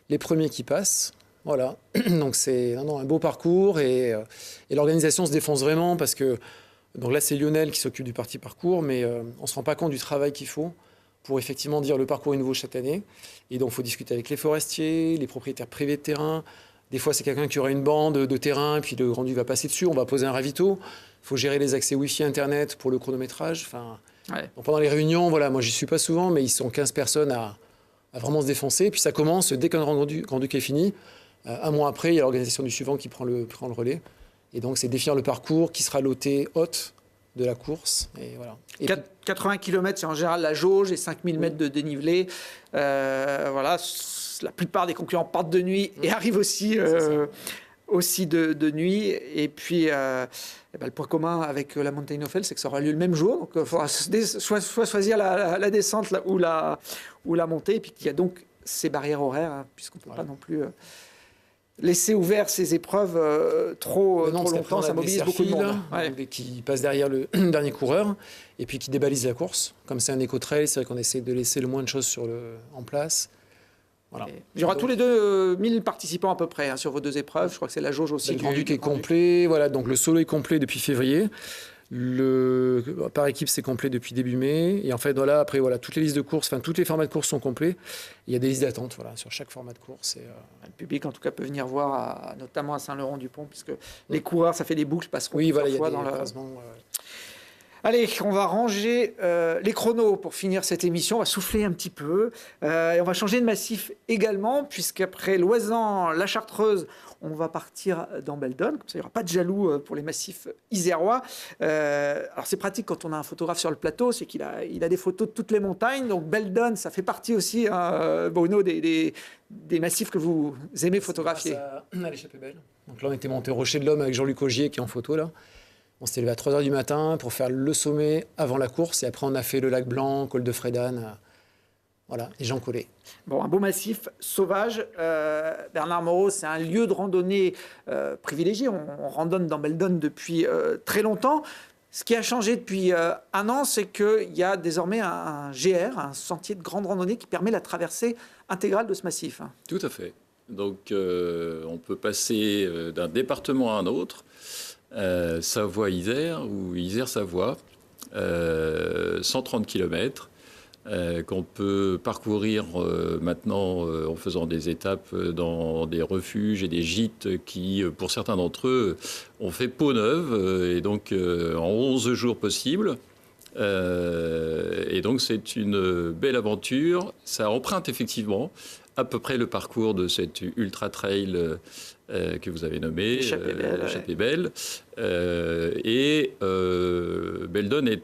les premiers qui passent. Voilà, donc c'est un beau parcours et l'organisation se défonce vraiment parce que donc là c'est Lionel qui s'occupe du parti parcours, mais on ne se rend pas compte du travail qu'il faut pour effectivement dire le parcours est nouveau chaque année. Et donc il faut discuter avec les forestiers, les propriétaires privés de terrain. Des fois c'est quelqu'un qui aura une bande de terrain et puis le Grand-Duc va passer dessus, on va poser un ravito. Il faut gérer les accès Wi-Fi Internet pour le chronométrage. Enfin, donc pendant les réunions, voilà, moi j'y suis pas souvent, mais ils sont 15 personnes à vraiment se défoncer. Et puis ça commence dès qu'un Grand-Duc est fini. Un mois après, il y a l'organisation du suivant qui prend le relais. Et donc, c'est définir le parcours qui sera loté haute de la course. Et voilà. 80 km, c'est en général la jauge et 5000 mètres de dénivelé. Voilà. La plupart des concurrents partent de nuit et arrivent aussi de nuit. Et puis, le point commun avec la Mountain of Hell, c'est que ça aura lieu le même jour. Donc, il faudra soit choisir la descente ou la montée. Et puis, qu'il y a donc ces barrières horaires, hein, puisqu'on ne peut pas non plus... laisser ouvert ces épreuves trop longtemps, ça mobilise beaucoup de monde. Qui passe derrière le dernier coureur et puis qui débalise la course. Comme c'est un éco-trail, c'est vrai qu'on essaie de laisser le moins de choses en place. Voilà. Il y aura tous les deux 1000 participants à peu près sur vos deux épreuves. Je crois que c'est la jauge aussi. Le Grand-Duc est complet. Voilà, donc le solo est complet depuis février. Par équipe, c'est complet depuis début mai. Et en fait, voilà, après, voilà, toutes les listes de courses, enfin, tous les formats de courses sont complets. Il y a des listes d'attente, voilà, sur chaque format de course. Le public, en tout cas, peut venir voir, notamment à Saint-Laurent-du-Pont, puisque les coureurs, ça fait des boucles, passeront plusieurs fois dans le... Allez, on va ranger les chronos pour finir cette émission. On va souffler un petit peu. Et on va changer de massif également, puisqu'après Loisan, la Chartreuse, on va partir dans Beldon. Comme ça, il n'y aura pas de jaloux pour les massifs isérois. Alors, c'est pratique quand on a un photographe sur le plateau, c'est qu'il a des photos de toutes les montagnes. Donc, Beldon, ça fait partie aussi, Bruno, des massifs que vous aimez photographier. À l'Échappée Belle. Donc là, on était monté au Rocher de l'Homme avec Jean-Luc Augier qui est en photo, là. On s'était levé à 3h du matin pour faire le sommet avant la course. Et après, on a fait le lac Blanc, col de Frédane. Voilà, les gens collés. Bon, un beau massif sauvage. Bernard Moreau, c'est un lieu de randonnée privilégié. On randonne dans Beldon depuis très longtemps. Ce qui a changé depuis un an, c'est qu'il y a désormais un GR, un sentier de grande randonnée qui permet la traversée intégrale de ce massif. Tout à fait. Donc, on peut passer d'un département à un autre. Savoie-Isère ou Isère-Savoie, 130 km qu'on peut parcourir maintenant en faisant des étapes dans des refuges et des gîtes qui, pour certains d'entre eux, ont fait peau neuve et donc en 11 jours possibles. Et donc c'est une belle aventure. Ça emprunte effectivement à peu près le parcours de cet ultra-trail que vous avez nommé, Échappée Belle. Et Beldon est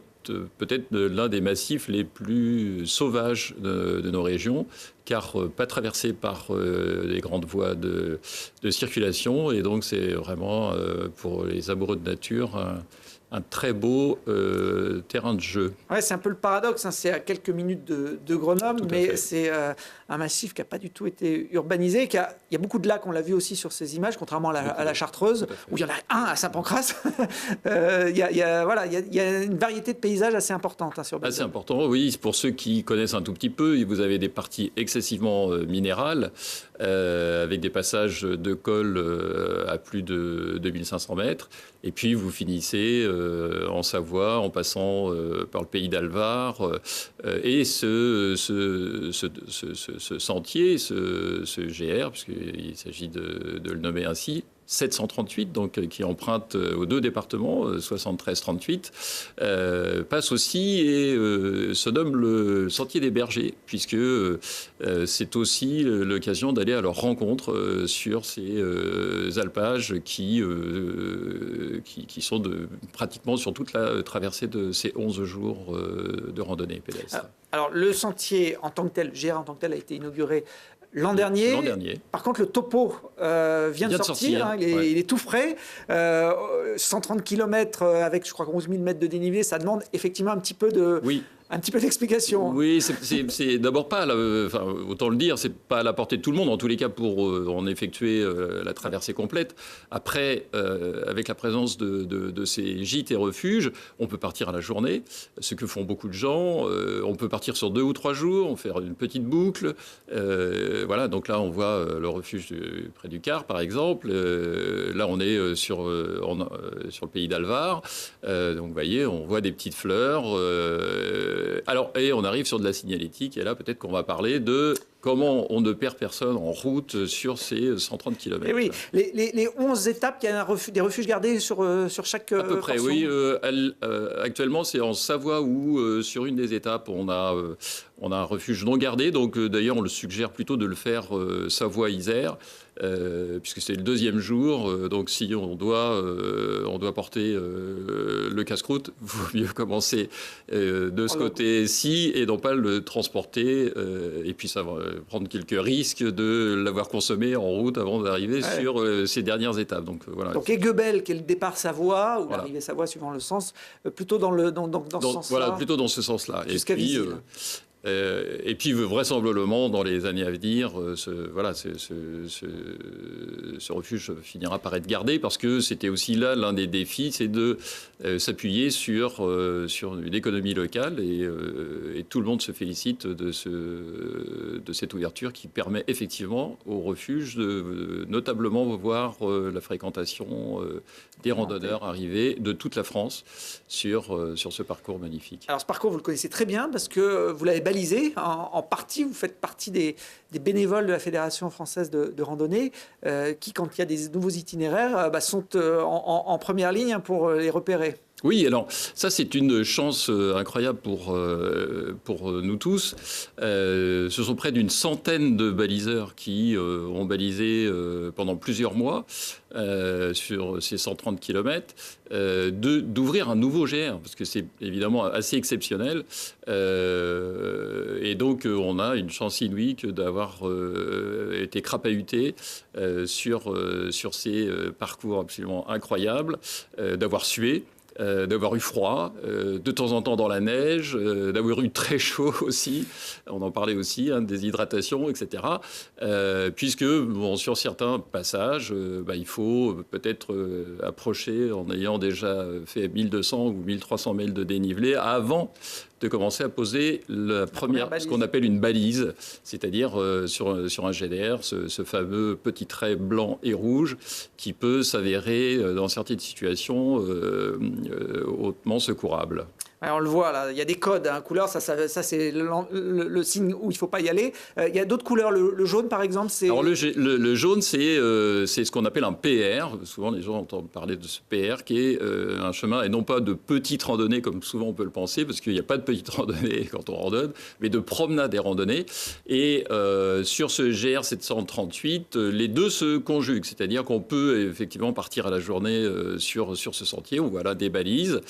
peut-être l'un des massifs les plus sauvages de nos régions, car pas traversé par les grandes voies de circulation. Et donc c'est vraiment, pour les amoureux de nature, un très beau terrain de jeu. Ouais, c'est un peu le paradoxe, hein. C'est à quelques minutes de Grenoble, mais c'est un massif qui n'a pas du tout été urbanisé. Il y a beaucoup de lacs, on l'a vu aussi sur ces images, contrairement à la Chartreuse, où il y en a un à Saint-Pancras. Il y a une variété de paysages assez importante sur Beldon. Assez important, oui. Pour ceux qui connaissent un tout petit peu, vous avez des parties excessivement minérales, avec des passages de col à plus de 2500 mètres. Et puis vous finissez en Savoie, en passant par le pays d'Alvar. Et ce sentier, ce GR, puisqu'il s'agit de le nommer ainsi, 738, donc qui emprunte aux deux départements, 73-38, passe aussi et se nomme le Sentier des Bergers, puisque c'est aussi l'occasion d'aller à leur rencontre sur ces alpages qui sont pratiquement sur toute la traversée de ces 11 jours de randonnée pédestre. Alors, le sentier en tant que tel, GR en tant que tel, a été inauguré l'an dernier. L'an dernier. Par contre, le topo vient de sortir. Hein, il est tout frais. 130 km avec, je crois, 11 000 mètres de dénivelé, ça demande effectivement un petit peu de... Oui. Un petit peu d'explication. Oui, c'est d'abord pas, autant le dire, c'est pas à la portée de tout le monde, en tous les cas pour en effectuer la traversée complète. Après, avec la présence de ces gîtes et refuges, on peut partir à la journée, ce que font beaucoup de gens. On peut partir sur 2 ou 3 jours, faire une petite boucle. Voilà, donc là, on voit le refuge près du Car, par exemple. Là, on est sur le pays d'Alvar. Donc, vous voyez, on voit des petites fleurs. Alors, et on arrive sur de la signalétique, et là, peut-être qu'on va parler de comment on ne perd personne en route sur ces 130 km. Et oui, les 11 étapes, il y a des refuges gardés sur chaque à peu près, portion. oui. Actuellement, c'est en Savoie où, sur une des étapes, on a un refuge non gardé. Donc, d'ailleurs, on le suggère plutôt de le faire Savoie-Isère, puisque c'est le 2e jour. Donc, si on doit porter le casse-croûte, il vaut mieux commencer de ce côté-ci et non pas le transporter. Et puis, ça va prendre quelques risques de l'avoir consommé en route avant d'arriver sur ces dernières étapes. Donc, voilà. Donc, Aiguebel, qui est le départ Savoie, ou l'arrivée Savoie, suivant le sens, plutôt dans ce sens-là. Voilà, plutôt dans ce sens-là. Jusqu'à Vizy. Et puis, vraisemblablement, dans les années à venir, ce refuge finira par être gardé, parce que c'était aussi là l'un des défis, c'est de s'appuyer sur une économie locale, et tout le monde se félicite de cette ouverture qui permet effectivement au refuge de notablement voir la fréquentation des randonneurs arrivés de toute la France sur ce parcours magnifique. Alors, ce parcours, vous le connaissez très bien, parce que vous l'avez balisé en partie. Vous faites partie des bénévoles de la Fédération française de randonnée qui, quand il y a des nouveaux itinéraires, sont en première ligne pour les repérer. Oui, alors ça c'est une chance incroyable pour nous tous. Ce sont près d'une centaine de baliseurs qui ont balisé pendant plusieurs mois sur ces 130 km, d'ouvrir un nouveau GR, parce que c'est évidemment assez exceptionnel. Et donc on a une chance inouïe que d'avoir été crapahuté sur ces parcours absolument incroyables, d'avoir sué. D'avoir eu froid, de temps en temps dans la neige, d'avoir eu très chaud aussi, on en parlait aussi, déshydratation, etc. Puisque sur certains passages, il faut peut-être approcher en ayant déjà fait 1200 ou 1300 mètres de dénivelé avant de commencer à poser ce qu'on appelle une balise, c'est-à-dire sur un GDR, ce fameux petit trait blanc et rouge qui peut s'avérer dans certaines situations hautement secourable. Alors, on le voit, là, il y a des codes, couleurs, ça c'est le signe où il ne faut pas y aller. Il y a d'autres couleurs, le jaune par exemple, c'est... Alors le jaune, c'est ce qu'on appelle un PR. Souvent les gens entendent parler de ce PR, qui est un chemin, et non pas de petite randonnée comme souvent on peut le penser, parce qu'il n'y a pas de petite randonnée quand on randonne, mais de promenade et randonnée. Et sur ce GR 738, les deux se conjuguent, c'est-à-dire qu'on peut effectivement partir à la journée sur ce sentier. On voit là des balises,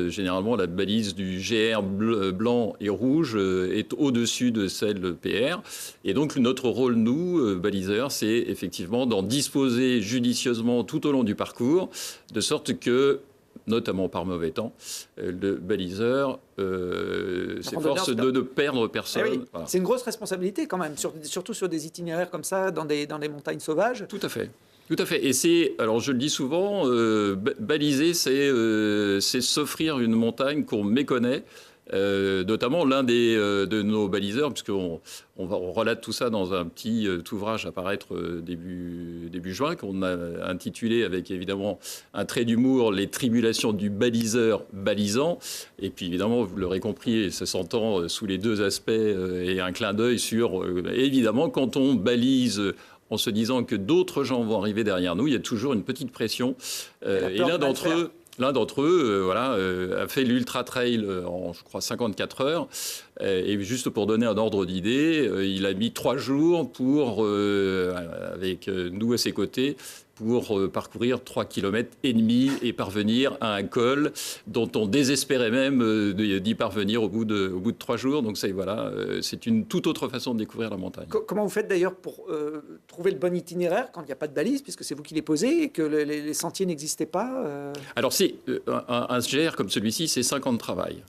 généralement la balise du GR blanc et rouge est au-dessus de celle PR. Et donc, notre rôle, nous, baliseurs, c'est effectivement d'en disposer judicieusement tout au long du parcours, de sorte que, notamment par mauvais temps, le baliseur s'efforce de ne perdre personne. Oui. Voilà. C'est une grosse responsabilité quand même, surtout sur des itinéraires comme ça, dans des montagnes sauvages. Tout à fait. Tout à fait. Et c'est, alors je le dis souvent, baliser, c'est s'offrir une montagne qu'on méconnaît. Notamment l'un de nos baliseurs, puisqu'on relate tout ça dans un petit ouvrage à paraître début juin, qu'on a intitulé avec évidemment un trait d'humour « Les tribulations du baliseur balisant ». Et puis évidemment, vous l'aurez compris, et ça s'entend sous les deux aspects, et un clin d'œil sur, évidemment, quand on balise en se disant que d'autres gens vont arriver derrière nous, il y a toujours une petite pression. Et l'un d'entre eux, a fait l'Ultra Trail en, je crois, 54 heures. Et juste pour donner un ordre d'idée, il a mis 3 jours pour, avec nous à ses côtés, pour parcourir 3,5 km et parvenir à un col dont on désespérait même d'y parvenir au bout de 3 jours. Donc c'est une toute autre façon de découvrir la montagne. Comment vous faites d'ailleurs pour trouver le bon itinéraire quand il n'y a pas de balise, puisque c'est vous qui les posez et que les sentiers n'existaient pas Alors c'est un GR comme celui-ci, c'est 5 ans de travail.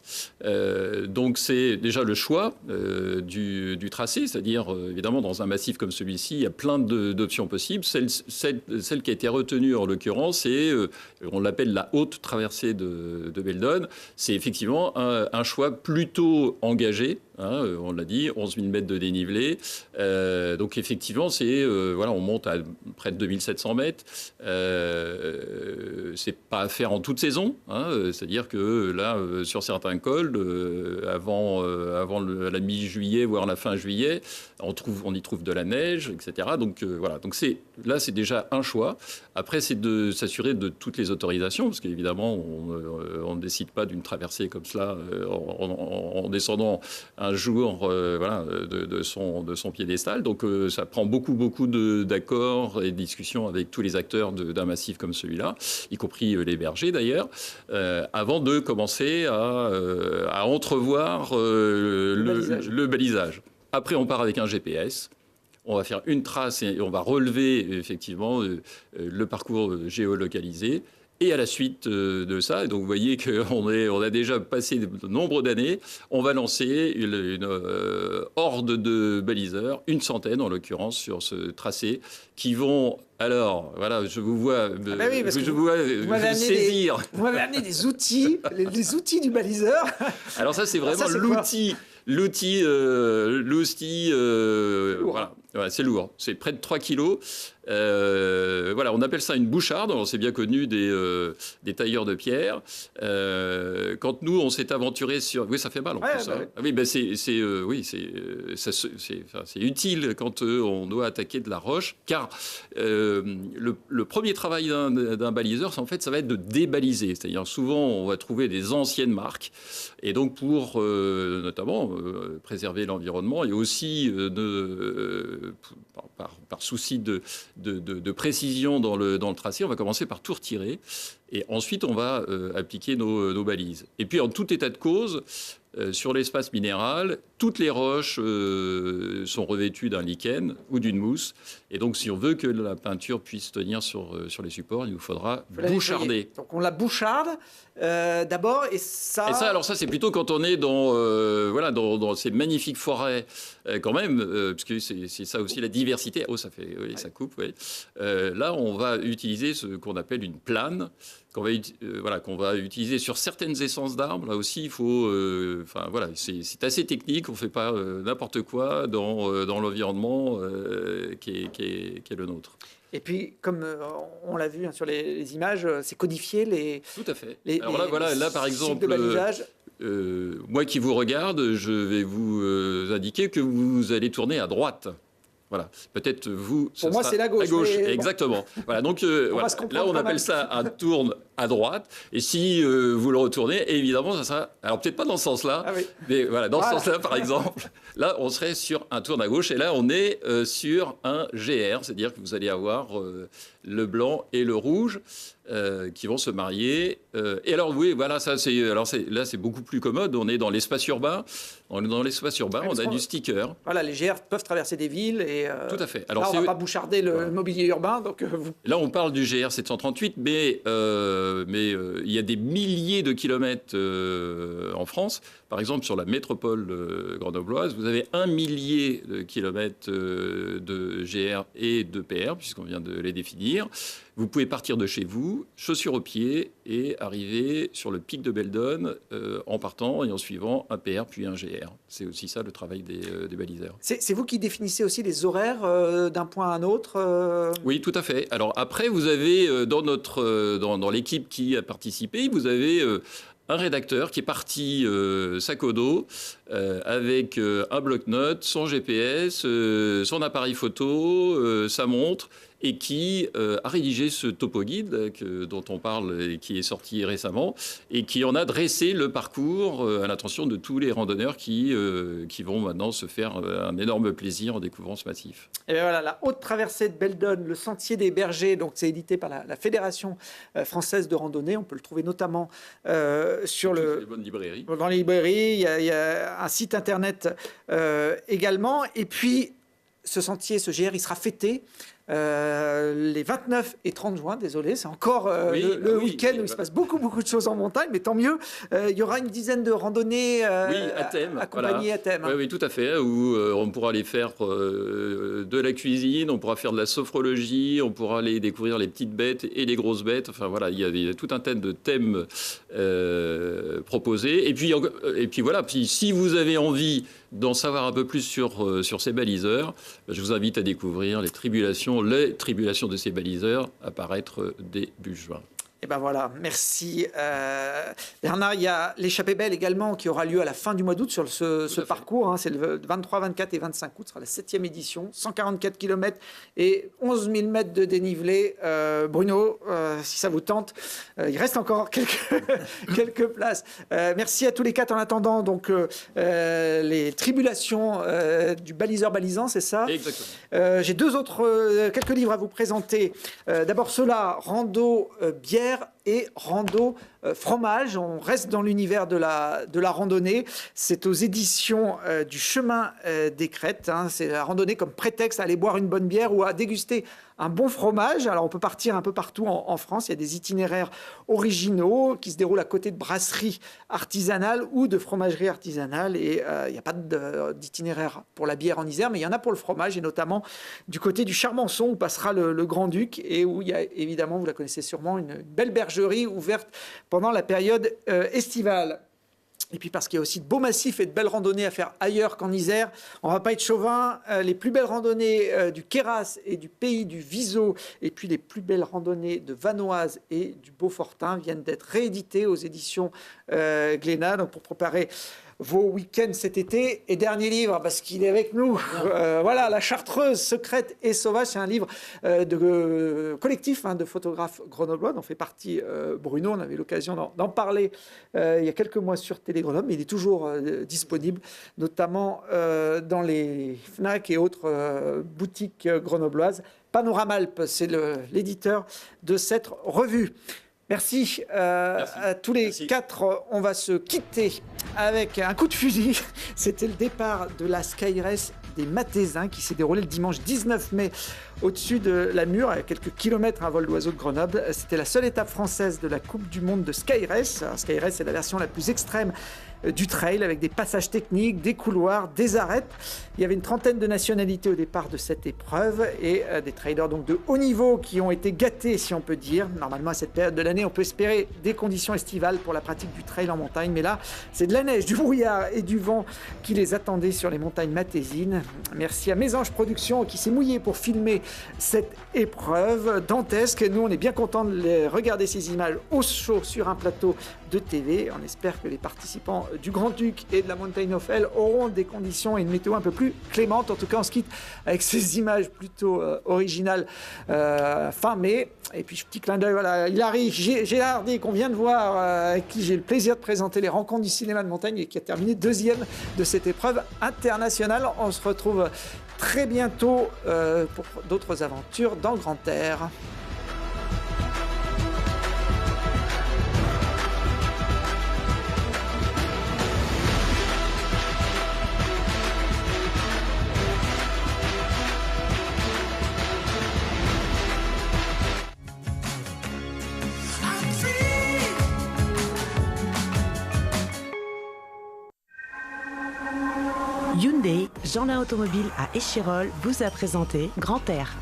Donc c'est déjà le choix du tracé, c'est-à-dire évidemment dans un massif comme celui-ci, il y a plein d'options possibles. Celle qui a été retenue en l'occurrence, c'est, on l'appelle la haute traversée de Beldon. C'est effectivement un choix plutôt engagé. On l'a dit, 11 000 mètres de dénivelé. Donc effectivement, on monte à près de 2700 mètres. C'est pas à faire en toute saison. C'est-à-dire que là, sur certains cols, avant la mi-juillet, voire la fin juillet, on y trouve de la neige, etc. Donc voilà. Donc là, c'est déjà un choix. Après, c'est de s'assurer de toutes les autorisations, parce qu'évidemment, on ne décide pas d'une traversée comme cela en descendant un jour de son piédestal. Donc ça prend beaucoup d'accords et de discussions avec tous les acteurs d'un massif comme celui-là, y compris les bergers d'ailleurs, avant de commencer à entrevoir le balisage. Après, on part avec un GPS. On va faire une trace et on va relever effectivement le parcours géolocalisé. Et à la suite de ça, donc vous voyez qu'on a déjà passé de nombreux d'années, on va lancer une horde de baliseurs, une centaine en l'occurrence sur ce tracé, qui vont... Alors, voilà, je vous vois, saisir. Vous m'avez amené des outils, les outils du baliseur. Alors ça, c'est vraiment l'outil, voilà, c'est lourd. C'est près de 3 kilos. On appelle ça une boucharde. Alors, c'est bien connu des tailleurs de pierre. Quand nous, on s'est aventuré sur... Oui, ça fait mal en plus. Ouais. Oui, ben c'est utile quand on doit attaquer de la roche, car le premier travail d'un baliseur, ça va être de débaliser. C'est-à-dire, souvent, on va trouver des anciennes marques. Et donc, pour notamment préserver l'environnement et aussi par souci de précision dans le tracé, on va commencer par tout retirer et ensuite on va appliquer nos balises. Et puis en tout état de cause, sur l'espace minéral, toutes les roches sont revêtues d'un lichen ou d'une mousse. Et donc, si on veut que la peinture puisse tenir sur les supports, il nous faudra boucharder. Donc, on la boucharde d'abord et ça... Et ça, alors ça, c'est plutôt quand on est dans ces magnifiques forêts, quand même, parce que c'est ça aussi la diversité. Oh, ça fait... Oui, ça coupe, oui. Là, on va utiliser ce qu'on appelle une plane, qu'on va utiliser sur certaines essences d'arbres. Là aussi, il faut... c'est assez technique. On ne fait pas n'importe quoi dans l'environnement qui est le nôtre. Et puis, comme on l'a vu sur les images, c'est codifié Tout à fait. Alors là, par exemple, moi qui vous regarde, je vais vous indiquer que vous allez tourner à droite. Voilà, peut-être vous... Pour moi, c'est la gauche. Exactement. Voilà, donc là, on appelle ça un tourne à droite. Et si vous le retournez, évidemment, ça sera... Alors, peut-être pas dans ce sens-là, mais voilà, dans ce sens-là, par exemple, là, on serait sur un tourne à gauche. Et là, on est sur un GR, c'est-à-dire que vous allez avoir le blanc et le rouge qui vont se marier. Et alors, oui, voilà, là, c'est beaucoup plus commode. On est dans l'espace urbain. On a du sticker. Voilà, les GR peuvent traverser des villes. Et, tout à fait. Alors, là, on ne va pas boucharder le mobilier urbain. Donc, Là, on parle du GR 738, mais il y a des milliers de kilomètres en France. Par exemple, sur la métropole grenobloise, vous avez 1 millier de kilomètres de GR et de PR, puisqu'on vient de les définir. Vous pouvez partir de chez vous, chaussures aux pieds, et arriver sur le pic de Beldon en partant et en suivant un PR puis un GR. C'est aussi ça le travail des baliseurs. C'est vous qui définissez aussi les horaires d'un point à un autre Oui, tout à fait. Alors après, vous avez dans l'équipe qui a participé, vous avez un rédacteur qui est parti sac au dos avec un bloc-notes, son GPS, son appareil photo, sa montre. et qui a rédigé ce topo guide dont on parle et qui est sorti récemment, et qui en a dressé le parcours à l'attention de tous les randonneurs qui vont maintenant se faire un énorme plaisir en découvrant ce massif. Et bien voilà, la haute traversée de Beldon, le sentier des bergers, donc c'est édité par la Fédération française de randonnée. On peut le trouver notamment sur les bonnes librairies. Dans les librairies. Il y a un site internet également. Et puis, ce sentier, ce GR, il sera fêté les 29 et 30 juin, désolé, c'est encore le week-end où il se passe beaucoup de choses en montagne, mais tant mieux. Il y aura une dizaine de randonnées à thème, accompagnées voilà. à thème. Oui, tout à fait, où on pourra aller faire de la cuisine, on pourra faire de la sophrologie, on pourra aller découvrir les petites bêtes et les grosses bêtes. Enfin voilà, il y a tout un tas de thèmes proposés. Et puis voilà, puis si vous avez envie d'en savoir un peu plus sur ces baliseurs, je vous invite à découvrir les tribulations de ces baliseurs apparaître début juin. Et ben voilà, merci Bernard. Il y a l'échappée belle également qui aura lieu à la fin du mois d'août sur ce parcours. Hein, c'est le 23, 24 et 25 août, ce sera la 7e édition. 144 km et 11 000 mètres de dénivelé. Bruno, si ça vous tente, il reste encore quelques places. Merci à tous les quatre en attendant. Donc, les tribulations du baliseur balisant, c'est ça? Exactement. J'ai quelques livres à vous présenter. D'abord ceux-là, Rando bière et rando fromage. On reste dans l'univers de la randonnée. C'est aux éditions du Chemin des Crêtes. Hein. C'est la randonnée comme prétexte à aller boire une bonne bière ou à déguster un bon fromage. Alors on peut partir un peu partout en France. Il y a des itinéraires originaux qui se déroulent à côté de brasseries artisanales ou de fromageries artisanales. Et il n'y a pas d'itinéraire pour la bière en Isère, mais il y en a pour le fromage, et notamment du côté du Charmençon où passera le Grand-Duc, et où il y a évidemment, vous la connaissez sûrement, une belle bergerie ouverte pendant la période estivale. Et puis parce qu'il y a aussi de beaux massifs et de belles randonnées à faire ailleurs qu'en Isère. On ne va pas être chauvin. Les plus belles randonnées du Queyras et du pays du Viseau, et puis les plus belles randonnées de Vanoise et du Beaufortin viennent d'être rééditées aux éditions Glénat. Donc pour préparer vos week-ends cet été. Et dernier livre, parce qu'il est avec nous. Voilà, La Chartreuse, secrète et sauvage. C'est un livre de collectif de photographes grenoblois dont fait partie Bruno. On avait l'occasion d'en parler il y a quelques mois sur Télé Grenoble, mais il est toujours disponible, notamment dans les FNAC et autres boutiques grenobloises. Panoramalp, c'est l'éditeur de cette revue. Merci à tous les quatre. On va se quitter avec un coup de fusil. C'était le départ de la Sky Race des Mathésins qui s'est déroulé le dimanche 19 mai au-dessus de la Mure, à quelques kilomètres à vol d'oiseau de Grenoble. C'était la seule étape française de la Coupe du Monde de Sky Race. Alors, Sky Race, c'est la version la plus extrême du trail, avec des passages techniques, des couloirs, des arêtes. Il y avait une trentaine de nationalités au départ de cette épreuve, et des trailers donc de haut niveau qui ont été gâtés, si on peut dire. Normalement, à cette période de l'année, on peut espérer des conditions estivales pour la pratique du trail en montagne, mais là, c'est de la neige, du brouillard et du vent qui les attendaient sur les montagnes mathésines. Merci à Mésange Productions qui s'est mouillé pour filmer cette épreuve dantesque. Nous, on est bien contents de regarder ces images au chaud sur un plateau de TV. On espère que les participants du Grand-Duc et de la Mountain of Hell auront des conditions et une météo un peu plus clémente. En tout cas, on se quitte avec ces images plutôt originales fin mai. Et puis, petit clin d'œil, voilà, Hilary Gérardet, qu'on vient de voir, avec qui j'ai le plaisir de présenter les rencontres du cinéma de montagne et qui a terminé deuxième de cette épreuve internationale. On se retrouve très bientôt pour d'autres aventures dans le grand air. Hyundai, Jeanlin Automobile à Échirolles, vous a présenté Grand Air.